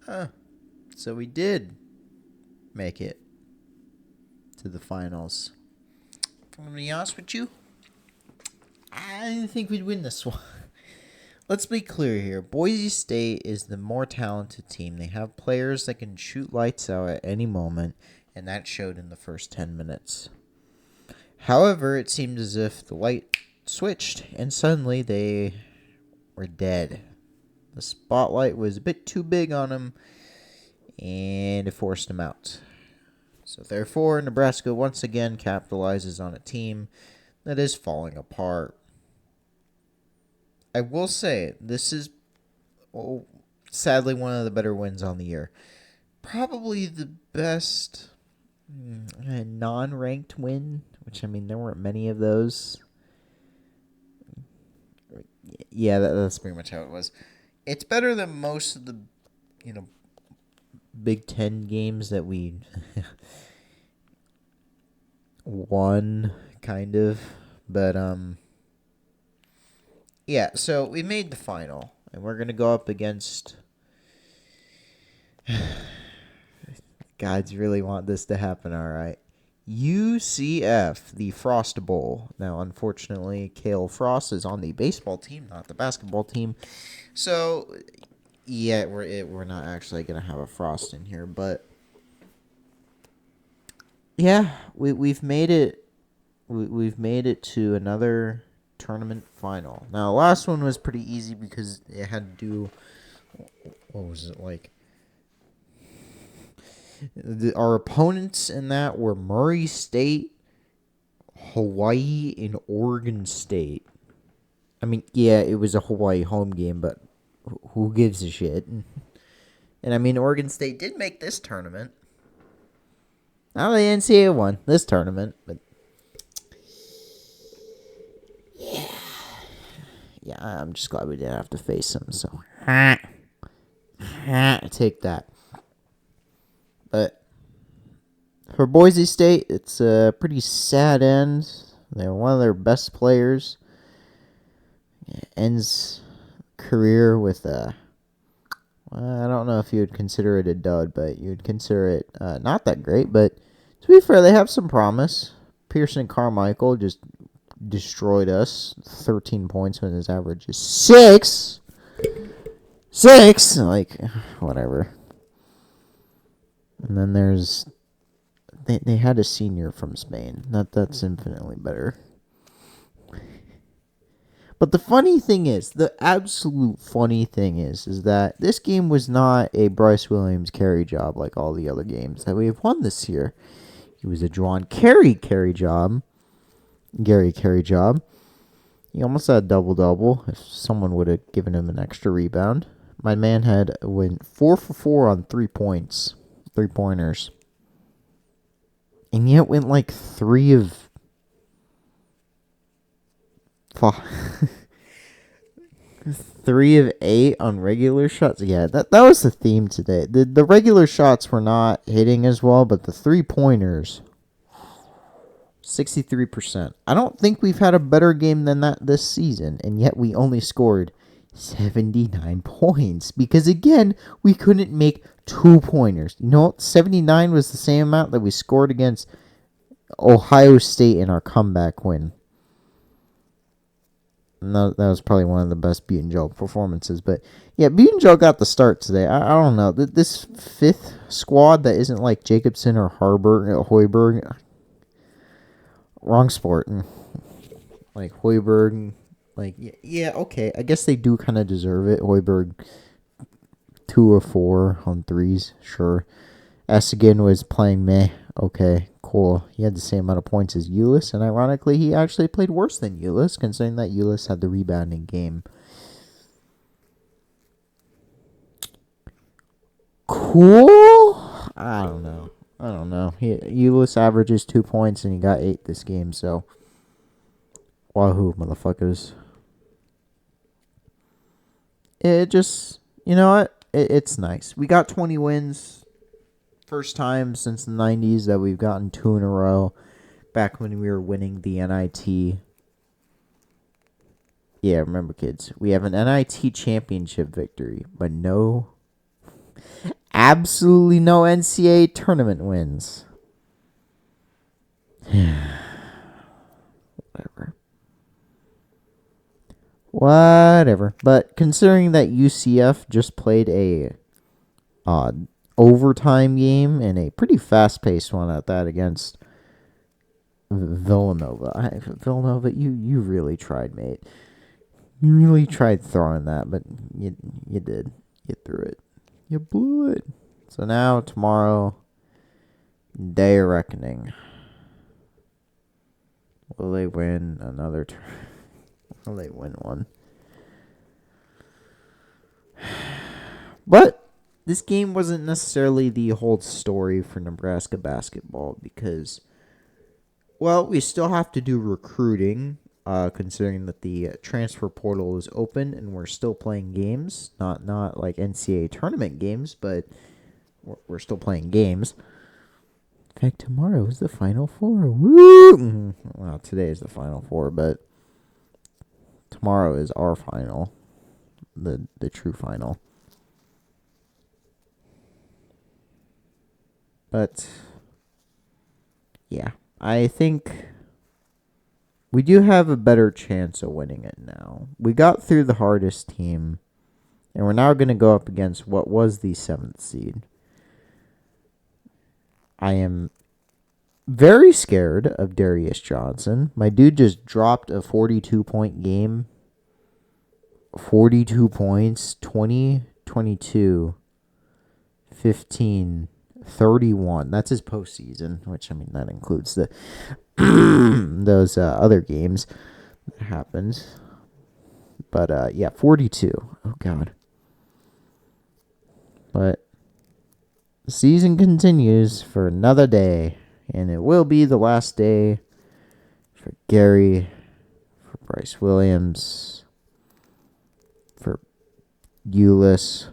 So we did make it to the finals. If I'm going to be honest with you, I didn't think we'd win this one. Let's be clear here. Boise State is the more talented team. They have players that can shoot lights out at any moment, and that showed in the first 10 minutes. However, it seemed as if the light switched, and suddenly they were dead. The spotlight was a bit too big on them, and it forced them out. So therefore, Nebraska once again capitalizes on a team that is falling apart. I will say, this is sadly one of the better wins on the year. Probably the best non-ranked win, which, I mean, there weren't many of those. Yeah, that's pretty much how it was. It's better than most of the, Big Ten games that we won, kind of. But, yeah, so we made the final, and we're going to go up against... Gods really want this to happen, all right. UCF, the Frost Bowl. Now, unfortunately, Cale Frost is on the baseball team, not the basketball team. So, yeah, we're not actually going to have a Frost in here. But, yeah, we've made it. We've made it to another tournament final. Now, the last one was pretty easy because it had to do... What was it like? Our opponents in that were Murray State, Hawaii, and Oregon State. I mean, yeah, it was a Hawaii home game, but who gives a shit? And I mean, Oregon State did make this tournament. Now the NCAA won this tournament, but yeah, I'm just glad we didn't have to face them. So take that. But for Boise State, it's a pretty sad end. They're one of their best players. Ends career with a... I don't know if you would consider it a dud, but you would consider it not that great. But to be fair, they have some promise. Pearson Carmichael just destroyed us. 13 points when his average is 6. 6! Like, whatever. And then there's... They had a senior from Spain. That's infinitely better. But the funny thing is, the absolute funny thing is that this game was not a Bryce Williams carry job like all the other games that we have won this year. It was a Juwan carry job. Gary carry job. He almost had a double-double if someone would have given him an extra rebound. My man went 4 for 4 on 3 points. 3-pointers. And yet went like 3 of 5. 3 of 8 on regular shots. Yeah, that was the theme today. The regular shots were not hitting as well, but the 3-pointers, 63%. I don't think we've had a better game than that this season, and yet we only scored 79 points. Because again, we couldn't make 2-pointers. 79 was the same amount that we scored against Ohio State in our comeback win. No, that was probably one of the best Butenjel performances. But, yeah, Butenjel got the start today. I don't know. This fifth squad that isn't like Jacobson or Hoiberg. Wrong sport. Like, Hoiberg. Like, yeah, okay. I guess they do kind of deserve it. Hoiberg, 2 or 4 on 3s. Sure. Essigan was playing meh. Okay, cool. He had the same amount of points as Ulis, and ironically, he actually played worse than Ulis, considering that Ulis had the rebounding game. Cool? I don't know. Ulis averages 2 points, and he got 8 this game, so... Wahoo, motherfuckers. It just... You know what? It's nice. We got 20 wins... First time since the 90s that we've gotten 2 in a row. Back when we were winning the NIT. Yeah, remember, kids. We have an NIT championship victory, but no absolutely no NCAA tournament wins. Whatever. But considering that UCF just played a overtime game and a pretty fast-paced one at that against Villanova. Villanova, you really tried, mate. You really tried throwing that, but you did. You threw it. You blew it. So now, tomorrow, day of reckoning. Will they win another Will they win one? But this game wasn't necessarily the whole story for Nebraska basketball because, well, we still have to do recruiting, considering that the transfer portal is open and we're still playing games. Not like NCAA tournament games, but we're still playing games. In fact, tomorrow is the Final Four. Woo! Well, today is the Final Four, but tomorrow is our final, the true final. But, yeah, I think we do have a better chance of winning it now. We got through the hardest team, and we're now going to go up against what was the 7th seed. I am very scared of Darius Johnson. My dude just dropped a 42-point game. 42 points, 20, 22, 15, 31. That's his postseason, which, I mean, that includes the those other games that happened. But, yeah, 42. Oh, God. But the season continues for another day, and it will be the last day for Gary, for Bryce Williams, for Ulyss.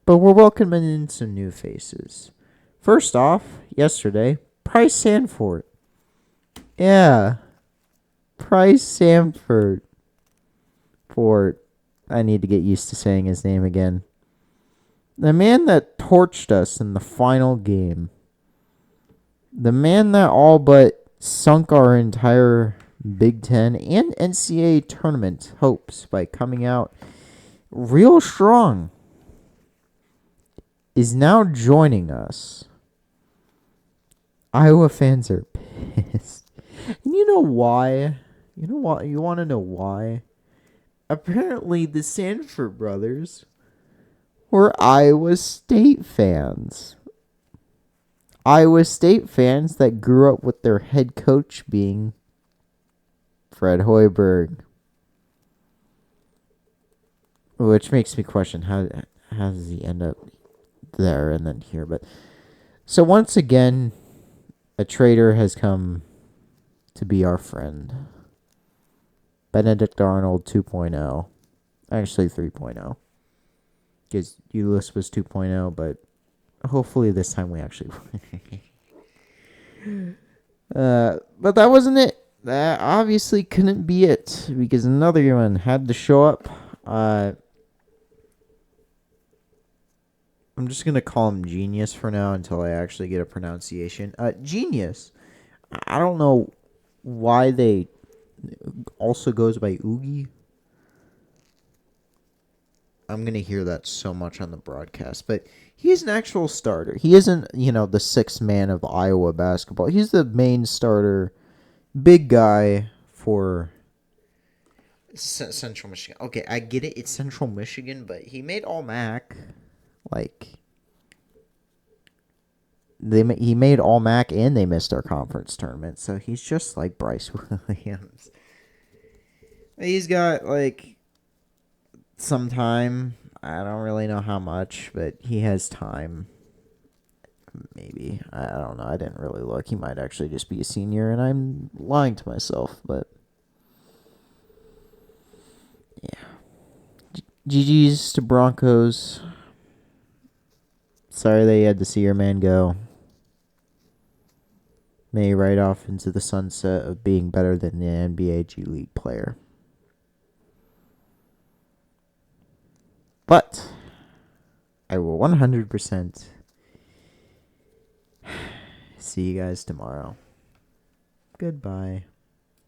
But we're welcoming in some new faces. First off, yesterday, Price Sanford. Yeah. Price Sanford. I need to get used to saying his name again. The man that torched us in the final game. The man that all but sunk our entire Big Ten and NCAA tournament hopes by coming out real strong, is now joining us. Iowa fans are pissed. And you know why? You know what? You want to know why? Apparently, the Sanford brothers were Iowa State fans. Iowa State fans that grew up with their head coach being Fred Hoiberg. Which makes me question, how does he end up there and then here? But so once again, a traitor has come to be our friend. Benedict Arnold 2.0. Actually 3.0. Because Ulyss was 2.0, but hopefully this time we actually but that wasn't it. That obviously couldn't be it because another one had to show up. I'm just going to call him Genius for now until I actually get a pronunciation. Genius. I don't know why they also goes by Oogie. I'm going to hear that so much on the broadcast. But he's an actual starter. He isn't, the sixth man of Iowa basketball. He's the main starter, big guy for Central Michigan. Okay, I get it. It's Central Michigan, but he made All-MAC. He made All-MAC and they missed our conference tournament. So he's just like Bryce Williams. He's got, some time. I don't really know how much, but he has time. Maybe. I don't know. I didn't really look. He might actually just be a senior, and I'm lying to myself, but yeah. GG's to Broncos. Sorry that you had to see your man go. May ride off into the sunset of being better than the NBA G League player. But I will 100% see you guys tomorrow. Goodbye.